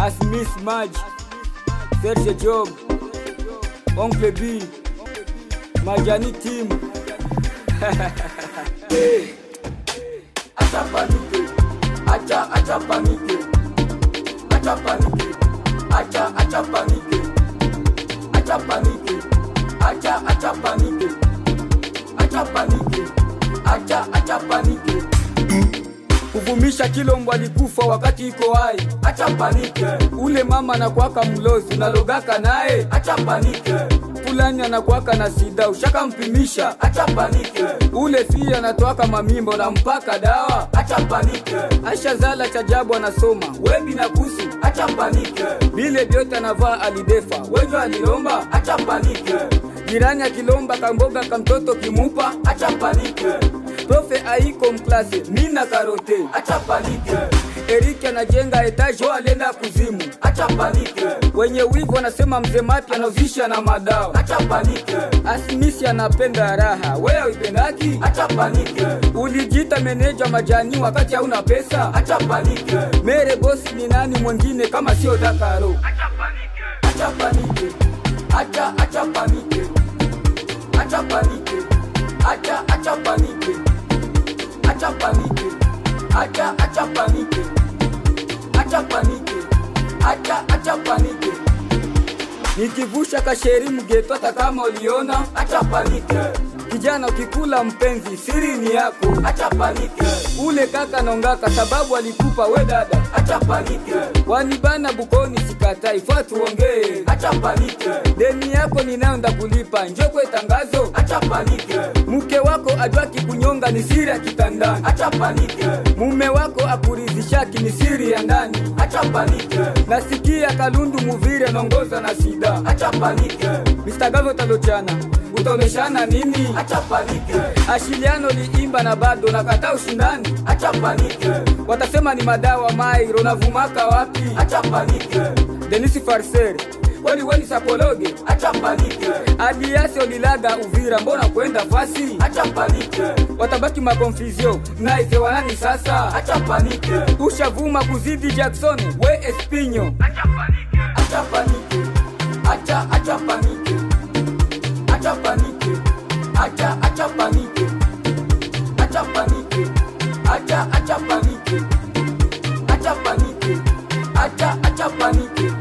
Asmis Maj, Serge Job, Oncle B, Majani Team. Acha panike, acha panike, acha panike, acha panike, acha panike, acha panike, acha panike, acha panike. Kuvumisha Kilombo alikufa wakati iko hai. Acha panike. Ule mama anakuaka mlozi unalogaka naye. Acha panike. Fulani anakuaka na sida ushaka mpimisha. Acha panike. Ule fia anatoaka mamimbo na mpaka dawa. Acha panike. Asha zala chajabu anasoma webi na kusu. Acha panike. Bile biote anavaa alidefa wejo alilomba. Acha panike. Jirani akilomba kamboga kamtoto kimupa. Acha panike. Profe aiko mklase mina karote. Acha panike. Eriki anajenga etaji alienda kuzimu. Acha panike. Wenye wivu wanasema mzee mapya anavisha na madawa. Acha panike. Asmisi anapenda raha wewe uipendaki. Acha panike. Ulijita meneja Majani wakati hauna pesa. Acha panike. Mere bosi ni nani mwingine kama sio Dakaro. Acha panike. Acha panike. Acha panike. Acha panike. Acha panike. Acha panike. Acha panike. Acha panike. Acha panike. Nikivusha kasheri mgeto hata kama uliona. Acha panike. Kijana ukikula mpenzi siri ni yako. Acha panike. Ule kaka nongaka sababu alikupa we dada. Acha panike. Wanibana bukoni sikatai fatu ongee. Acha panike. Deni yako ninaenda kulipa njoo kwa tangazo. Acha panike. Mke wako ajwaki kunyonga ni siri ya kitandani. Acha panike. Mume wako akuridhishaki ni siri ya ndani. Acha panike. Nasikia Kalundu Muvire nongoza na sida. Acha panike. Mr. Gavo talochana utaoneshana nini? Acha panike. Ashiliano liimba na bado nakataa ushindani. Acha panike. Watasema ni madawa mairo na vumaka wapi? Acha panike. Denisi Farser weni sapologe. Acha panike. Adiasi olilaga Uvira mbona kwenda fasi? Acha panike. Watabaki makonfizio na ife wanani sasa? Acha panike. Ushavuma kuzidi Jackson we Espinyo. Acha panike. Acha panike. Acha panike. Acha panike. Acha panike. Acha panike. Acha panike. Acha panike. Acha panike.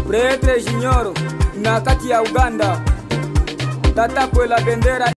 Pretre Jinyoro na kati ya Uganda. Tata kwela bendera